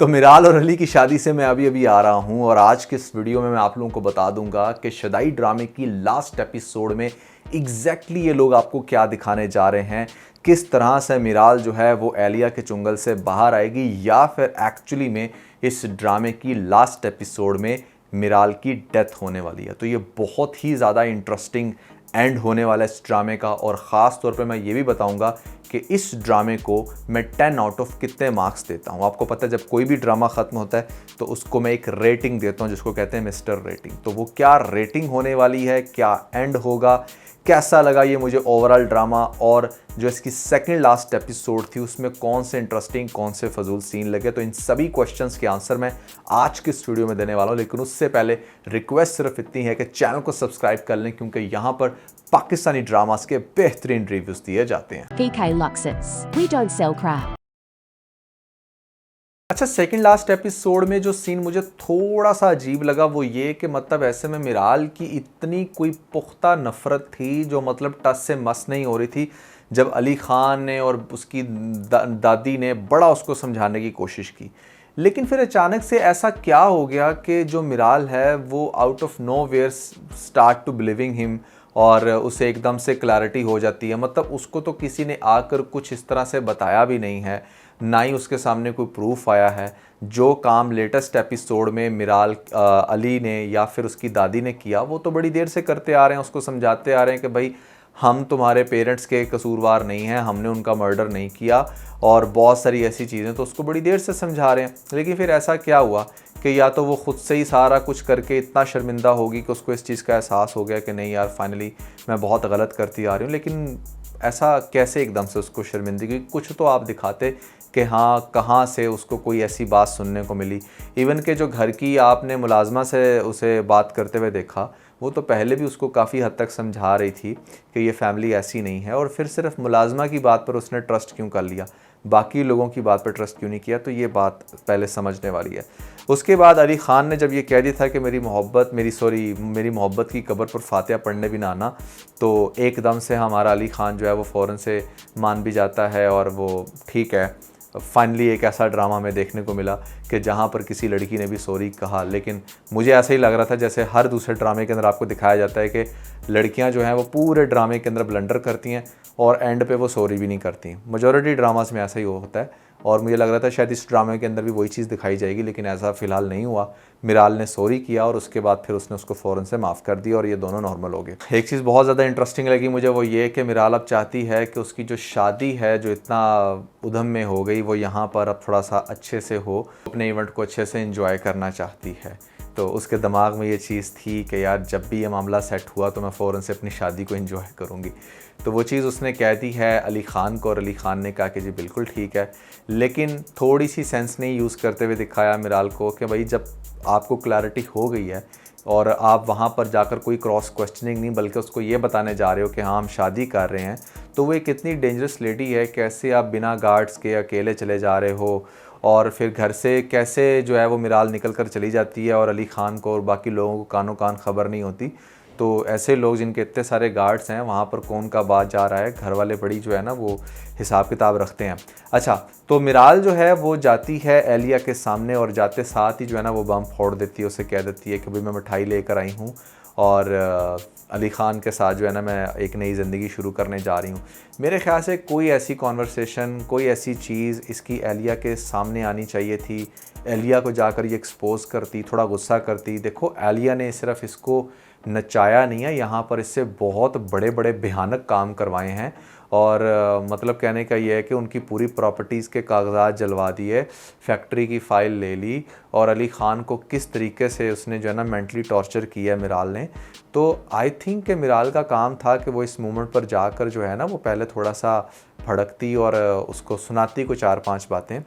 तो मिराल और अली की शादी से मैं अभी अभी आ रहा हूं और आज के इस वीडियो में मैं आप लोगों को बता दूंगा कि शदाई ड्रामे की लास्ट एपिसोड में एग्जैक्टली ये लोग आपको क्या दिखाने जा रहे हैं, किस तरह से मिराल जो है वो एलिया के चुंगल से बाहर आएगी या फिर एक्चुअली में इस ड्रामे की लास्ट एपिसोड में मिराल की डेथ होने वाली है। तो ये बहुत ही ज़्यादा इंटरेस्टिंग एंड होने वाला है इस ड्रामे का। और ख़ास तौर पे मैं ये भी बताऊंगा कि इस ड्रामे को मैं 10 आउट ऑफ कितने मार्क्स देता हूँ। आपको पता है जब कोई भी ड्रामा ख़त्म होता है तो उसको मैं एक रेटिंग देता हूँ जिसको कहते हैं मिस्टर रेटिंग। तो वो क्या रेटिंग होने वाली है, क्या एंड होगा, कैसा लगा ये मुझे ओवरऑल ड्रामा, और जो इसकी सेकंड लास्ट एपिसोड थी उसमें कौन से इंटरेस्टिंग कौन से फजूल सीन लगे, तो इन सभी क्वेश्चंस के आंसर मैं आज के इस वीडियो में देने वाला हूं। लेकिन उससे पहले रिक्वेस्ट सिर्फ इतनी है कि चैनल को सब्सक्राइब कर लें क्योंकि यहाँ पर पाकिस्तानी ड्रामास के बेहतरीन रिव्यूज दिए जाते हैं। VK Luxus. We don't sell crap. अच्छा, सेकंड लास्ट एपिसोड में जो सीन मुझे थोड़ा सा अजीब लगा वो ये कि मतलब ऐसे में मिराल की इतनी कोई पुख्ता नफरत थी जो मतलब टस से मस नहीं हो रही थी, जब अली ख़ान ने और उसकी दादी ने बड़ा उसको समझाने की कोशिश की। लेकिन फिर अचानक से ऐसा क्या हो गया कि जो मिराल है वो out of nowhere start to believing him और उसे एकदम से क्लैरिटी हो जाती है। मतलब उसको तो किसी ने आकर कुछ इस तरह से बताया भी नहीं है, ना ही उसके सामने कोई प्रूफ आया है। जो काम लेटेस्ट एपिसोड में मिराल अली ने या फिर उसकी दादी ने किया वो तो बड़ी देर से करते आ रहे हैं, उसको समझाते आ रहे हैं कि भाई हम तुम्हारे पेरेंट्स के कसूरवार नहीं हैं, हमने उनका मर्डर नहीं किया, और बहुत सारी ऐसी चीज़ें तो उसको बड़ी देर से समझा रहे हैं। लेकिन फिर ऐसा क्या हुआ कि या तो वो ख़ुद से ही सारा कुछ करके इतना शर्मिंदा होगी कि उसको इस चीज़ का एहसास हो गया कि नहीं यार फाइनली मैं बहुत गलत करती आ रही हूँ। लेकिन ऐसा कैसे एकदम से उसको शर्मिंदगी, कुछ तो आप दिखाते कि हाँ कहाँ से उसको कोई ऐसी बात सुनने को मिली। इवन के जो घर की आपने मुलाजमा से उसे बात करते हुए देखा वो तो पहले भी उसको काफ़ी हद तक समझा रही थी कि ये फैमिली ऐसी नहीं है, और फिर सिर्फ मुलाजमा की बात पर उसने ट्रस्ट क्यों कर लिया, बाकी लोगों की बात पर ट्रस्ट क्यों नहीं किया, तो ये बात पहले समझने वाली है। उसके बाद अली ख़ान ने जब ये कह दिया था कि मेरी मोहब्बत की कब्र पर फातिहा पढ़ने भी ना आना, तो एकदम से हमारा अली ख़ान जो है वो फ़ौरन से मान भी जाता है। और वो ठीक है, फाइनली एक ऐसा ड्रामा हमें देखने को मिला कि जहाँ पर किसी लड़की ने भी सॉरी कहा। लेकिन मुझे ऐसा ही लग रहा था जैसे हर दूसरे ड्रामे के अंदर आपको दिखाया जाता है कि लड़कियाँ जो हैं वो पूरे ड्रामे के अंदर ब्लंडर करती हैं और एंड पे वो सॉरी भी नहीं करती। मेजॉरिटी ड्रामास में ऐसा ही होता है और मुझे लग रहा था शायद इस ड्रामे के अंदर भी वही चीज़ दिखाई जाएगी, लेकिन ऐसा फ़िलहाल नहीं हुआ। मिराल ने सॉरी किया और उसके बाद फिर उसने उसको फ़ौरन से माफ़ कर दिया और ये दोनों नॉर्मल हो गए। एक चीज़ बहुत ज़्यादा इंटरेस्टिंग लगी मुझे वो ये कि मिराल अब चाहती है कि उसकी जो शादी है जो इतना उधम में हो गई वो यहाँ पर अब थोड़ा सा अच्छे से हो, अपने इवेंट को अच्छे से इंजॉय करना चाहती है। तो उसके दिमाग में ये चीज़ थी कि यार जब भी ये मामला सेट हुआ तो मैं फ़ौरन से अपनी शादी को एंजॉय करूँगी। तो वो चीज़ उसने कह दी है अली ख़ान को और अली ख़ान ने कहा कि जी बिल्कुल ठीक है। लेकिन थोड़ी सी सेंस नहीं यूज़ करते हुए दिखाया मिराल को कि भाई जब आपको क्लैरिटी हो गई है और आप वहाँ पर जाकर कोई क्रॉस क्वेश्चनिंग नहीं बल्कि उसको ये बताने जा रहे हो कि हाँ हम शादी कर रहे हैं, तो वो एक इतनी डेंजरस लेडी है, कैसे आप बिना गार्ड्स के अकेले चले जा रहे हो, और फिर घर से कैसे जो है वो मिराल निकल कर चली जाती है और अली ख़ान को और बाकी लोगों को कानो कान खबर नहीं होती। तो ऐसे लोग जिनके इतने सारे गार्ड्स हैं वहाँ पर कौन का बात जा रहा है, घर वाले बड़ी जो है ना वो हिसाब किताब रखते हैं। अच्छा, तो मिराल जो है वो जाती है एलिया के सामने और जाते साथ ही जो है ना वो बम फोड़ देती है, उसे कह देती है कि भाई मैं मिठाई लेकर आई हूँ और अली ख़ान के साथ जो है ना मैं एक नई ज़िंदगी शुरू करने जा रही हूँ। मेरे ख़्याल से कोई ऐसी कॉन्वर्सेशन, कोई ऐसी चीज़ इसकी एलिया के सामने आनी चाहिए थी। एलिया को जाकर ये एक्सपोज करती, थोड़ा गुस्सा करती। देखो एलिया ने सिर्फ इसको नचाया नहीं है, यहाँ पर इससे बहुत बड़े बड़े भयानक काम करवाए हैं। और मतलब कहने का ये है कि उनकी पूरी प्रॉपर्टीज़ के कागजात जलवा दिए, फैक्ट्री की फ़ाइल ले ली, और अली ख़ान को किस तरीके से उसने जो है ना मेंटली टॉर्चर किया है मिराल ने। तो आई थिंक कि मिराल का काम था कि वो इस मोमेंट पर जाकर जो है ना वो पहले थोड़ा सा भड़कती और उसको सुनाती को 4-5 बातें।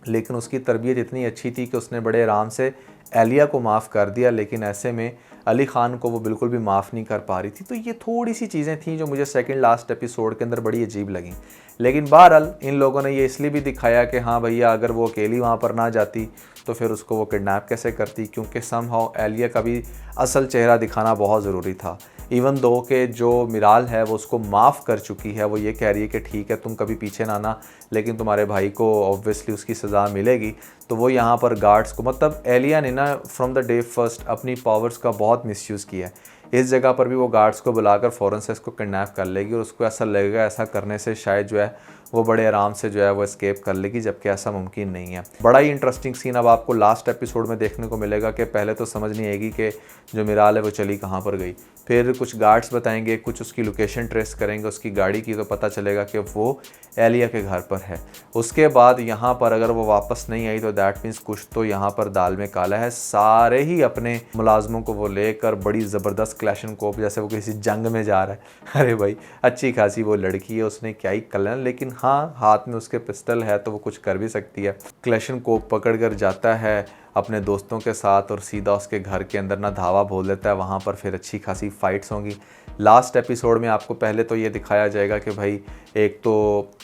लेकिन उसकी तरबियत इतनी अच्छी थी कि उसने बड़े आराम से एलिया को माफ़ कर दिया, लेकिन ऐसे में अली ख़ान को वो बिल्कुल भी माफ़ नहीं कर पा रही थी। तो ये थोड़ी सी चीज़ें थी जो मुझे सेकंड लास्ट एपिसोड के अंदर बड़ी अजीब लगी। लेकिन बहरहाल इन लोगों ने ये इसलिए भी दिखाया कि हाँ भैया अगर वो अकेली वहाँ पर ना जाती तो फिर उसको वो किडनैप कैसे करती, क्योंकि समहाउ एलिया का भी असल चेहरा दिखाना बहुत ज़रूरी था। इवन दो कि जो मिराल है वो उसको माफ़ कर चुकी है, वो ये कह रही है कि ठीक है तुम कभी पीछे ना आना, लेकिन तुम्हारे भाई को ऑब्वियसली उसकी सज़ा मिलेगी। तो वो यहाँ पर गार्ड्स को, मतलब एलिया ने ना फ्रॉम द डे फर्स्ट अपनी पावर्स का बहुत मिसयूज़ किया है। इस जगह पर भी वो गार्ड्स को बुलाकर फ़ौरन से इसको किडनैप कर लेगी और उसको ऐसा लगेगा ऐसा करने से शायद जो है वो बड़े आराम से जो है वो एस्केप कर लेगी, जबकि ऐसा मुमकिन नहीं है। बड़ा ही इंटरेस्टिंग सीन अब आपको लास्ट एपिसोड में देखने को मिलेगा कि पहले तो समझ नहीं आएगी कि जो मिराल है वो चली कहाँ पर गई, फिर कुछ गार्ड्स बताएंगे, कुछ उसकी लोकेशन ट्रेस करेंगे उसकी गाड़ी की, तो पता चलेगा कि वो एलिया के घर पर है। उसके बाद यहाँ पर अगर वो वापस नहीं आई तो दैट मीन्स कुछ तो यहाँ पर दाल में काला है। सारे ही अपने मुलाजमों को वो लेकर बड़ी ज़बरदस्त क्लैशनकोफ, जैसे वो किसी जंग में जा रहा है। अरे भाई अच्छी खासी वो लड़की है, उसने क्या ही कर लेना, लेकिन हाँ हाथ में उसके पिस्टल है तो वो कुछ कर भी सकती है। क्लैशनकोफ पकड़ कर जाता है अपने दोस्तों के साथ और सीधा उसके घर के अंदर ना धावा बोल देता है। वहाँ पर फिर अच्छी खासी फाइट्स होंगी। लास्ट एपिसोड में आपको पहले तो ये दिखाया जाएगा कि भाई एक तो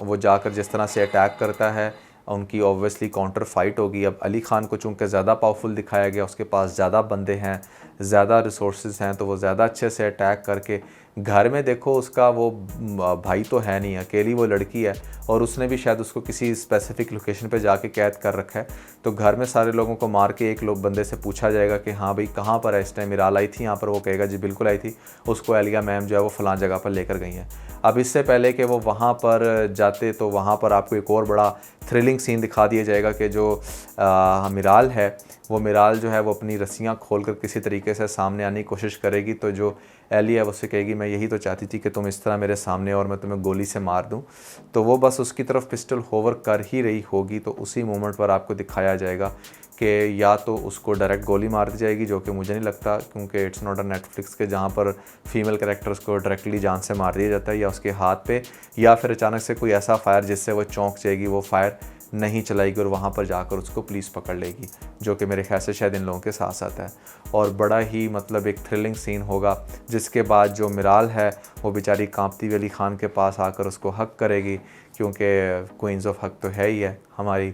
वो जाकर जिस तरह से अटैक करता है, उनकी ऑब्वियसली काउंटर फाइट होगी। अब अली ख़ान को चूँकि ज़्यादा पावरफुल दिखाया गया, उसके पास ज़्यादा बंदे हैं, ज़्यादा रिसोर्सेज हैं, तो वो ज़्यादा अच्छे से अटैक करके घर में देखो उसका वो भाई तो है नहीं, अकेली वो लड़की है और उसने भी शायद उसको किसी स्पेसिफिक लोकेशन पे जाके कैद कर रखा है। तो घर में सारे लोगों को मार के एक लोग बंदे से पूछा जाएगा कि हाँ भाई कहाँ पर है इस टाइम, मिराल आई थी यहाँ पर, वो कहेगा जी बिल्कुल आई थी, उसको एलिया मैम जो है वो फ़लाँ जगह पर लेकर गई हैं। अब इससे पहले कि वो वहाँ पर जाते तो वहाँ पर आपको एक और बड़ा थ्रिलिंग सीन दिखा दिया जाएगा कि जो मिराल है वो मिराल जो है वो अपनी रस्सियाँ खोलकर किसी तरीके से सामने आने की कोशिश करेगी। तो जो एलिया है उससे कहेगी मैं यही तो चाहती थी कि तुम इस तरह मेरे सामने और मैं तुम्हें गोली से मार दूं। तो वो बस उसकी तरफ पिस्टल होवर कर ही रही होगी, तो उसी मोमेंट पर आपको दिखाया जाएगा कि या तो उसको डायरेक्ट गोली मार दी जाएगी, जो कि मुझे नहीं लगता क्योंकि इट्स नॉट अ नेटफ्लिक्स के जहाँ पर फीमेल कैरेक्टर्स को डायरेक्टली जान से मार दिया जाता है, या उसके हाथ पे, या फिर अचानक से कोई ऐसा फायर जिससे वो चौंक जाएगी, वो फायर नहीं चलाएगी और वहाँ पर जाकर उसको पुलिस पकड़ लेगी, जो कि मेरे ख्याल से शायद इन लोगों के साथ साथ है। और बड़ा ही मतलब एक थ्रिलिंग सीन होगा, जिसके बाद जो मिराल है वो बेचारी कांपती हुई अली ख़ान के पास आकर उसको हक करेगी, क्योंकि क्वींस ऑफ हक तो है ही है हमारी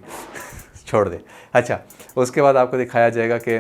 छोड़ दे। अच्छा, उसके बाद आपको दिखाया जाएगा कि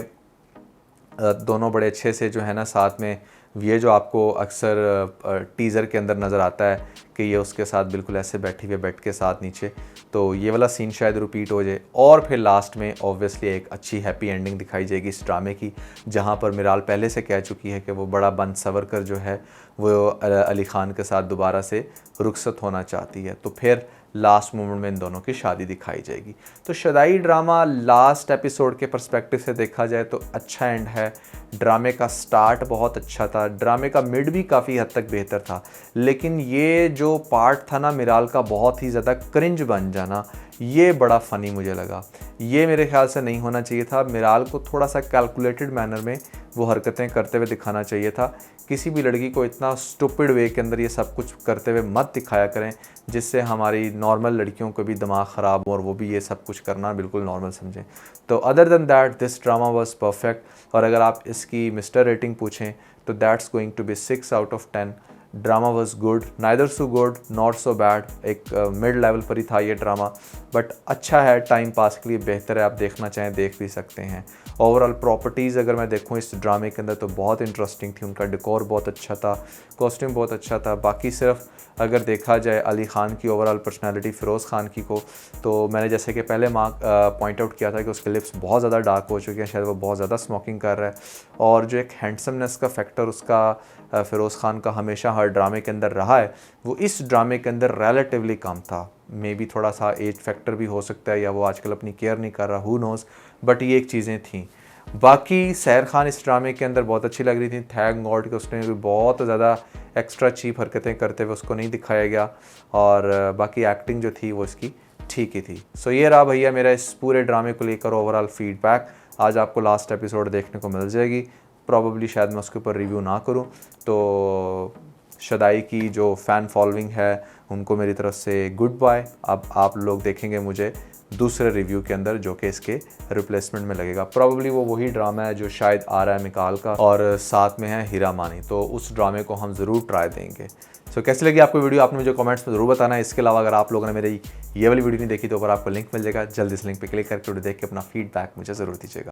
दोनों बड़े अच्छे से जो है ना साथ में, ये जो आपको अक्सर टीज़र के अंदर नज़र आता है कि ये उसके साथ बिल्कुल ऐसे बैठी हुए बेड के साथ नीचे, तो ये वाला सीन शायद रिपीट हो जाए। और फिर लास्ट में ऑब्वियसली एक अच्छी हैप्पी एंडिंग दिखाई जाएगी इस ड्रामे की, जहाँ पर मिराल पहले से कह चुकी है कि वो बड़ा बन सवर कर जो है वो अली ख़ान के साथ दोबारा से रुखसत होना चाहती है। तो फिर लास्ट मोमेंट में इन दोनों की शादी दिखाई जाएगी। तो शदाई ड्रामा लास्ट एपिसोड के पर्सपेक्टिव से देखा जाए तो अच्छा एंड है। ड्रामे का स्टार्ट बहुत अच्छा था, ड्रामे का मिड भी काफ़ी हद तक बेहतर था, लेकिन ये जो पार्ट था ना मिराल का बहुत ही ज़्यादा क्रिंज बन जाना, ये बड़ा फ़नी मुझे लगा। ये मेरे ख्याल से नहीं होना चाहिए था। मिराल को थोड़ा सा कैलकुलेटेड मैनर में वो हरकतें करते हुए दिखाना चाहिए था। किसी भी लड़की को इतना स्टूपिड वे के अंदर ये सब कुछ करते हुए मत दिखाया करें, जिससे हमारी नॉर्मल लड़कियों को भी दिमाग ख़राब हो और वो भी ये सब कुछ करना बिल्कुल नॉर्मल समझें। तो other than that this drama was perfect. और अगर आप इसकी मिस्टर रेटिंग पूछें तो that's going to be 6 out of 10। Drama was good, neither so good not so bad, एक मिड लेवल पर ही था ये ड्रामा, बट अच्छा है, टाइम पास के लिए बेहतर है, आप देखना चाहें देख भी सकते हैं। ओवरऑल प्रॉपर्टीज़ अगर मैं देखूँ इस ड्रामे के अंदर तो बहुत इंटरेस्टिंग थी, उनका डेकोर बहुत अच्छा था, कॉस्ट्यूम बहुत अच्छा था। बाकी सिर्फ अगर देखा जाए अली ख़ान की ओवरऑल पर्सनैलिटी फ़िरोज़ ख़ान की को, तो मैंने जैसे कि पहले पॉइंट आउट किया था कि उसके लिप्स बहुत ज़्यादा डार्क हो चुके हैं, शायद वो बहुत ज़्यादा स्मोकिंग कर रहा है, और जो एक हैंडसमनेस का फैक्टर उसका फ़िरोज़ ख़ान का हमेशा हर ड्रामे के अंदर रहा है, वो इस ड्रामे के अंदर रिलेटिवली कम था। मे बी थोड़ा सा एज फैक्टर भी हो सकता है, या वो आजकल अपनी केयर नहीं कर रहा, हु नोज़, बट ये एक चीज़ें थीं। बाकी सैर खान इस ड्रामे के अंदर बहुत अच्छी लग रही थी, थैंक गॉड कि उसने भी बहुत ज़्यादा एक्स्ट्रा चीप हरकतें करते हुए उसको नहीं दिखाया गया, और बाकी एक्टिंग जो थी वो इसकी ठीक ही थी। सो ये रहा भैया मेरा इस पूरे ड्रामे को लेकर ओवरऑल फीडबैक। आज आपको लास्ट एपिसोड देखने को मिल जाएगी, प्रॉबेबली शायद मैं उसके ऊपर रिव्यू ना करूं, तो शदाई की जो फ़ैन फॉलोइंग है उनको मेरी तरफ से गुड बाय। अब आप लोग देखेंगे मुझे दूसरे रिव्यू के अंदर जो कि इसके रिप्लेसमेंट में लगेगा। प्रॉबेबली वो वही ड्रामा है जो शायद आ रहा है मिकाल का, और साथ में है हीरा मानी, तो उस ड्रामे को हम ज़रूर ट्राई देंगे। सो कैसी लगी आपको वीडियो, आपने मुझे कमेंट्स में ज़रूर बताना है। इसके अलावा अगर आप लोगों ने मेरी ये वाली वीडियो नहीं देखी तो ऊपर आपको लिंक मिल जाएगा, जल्दी इस लिंक पर क्लिक करके वीडियो देख के अपना फीडबैक मुझे ज़रूर दीजिएगा।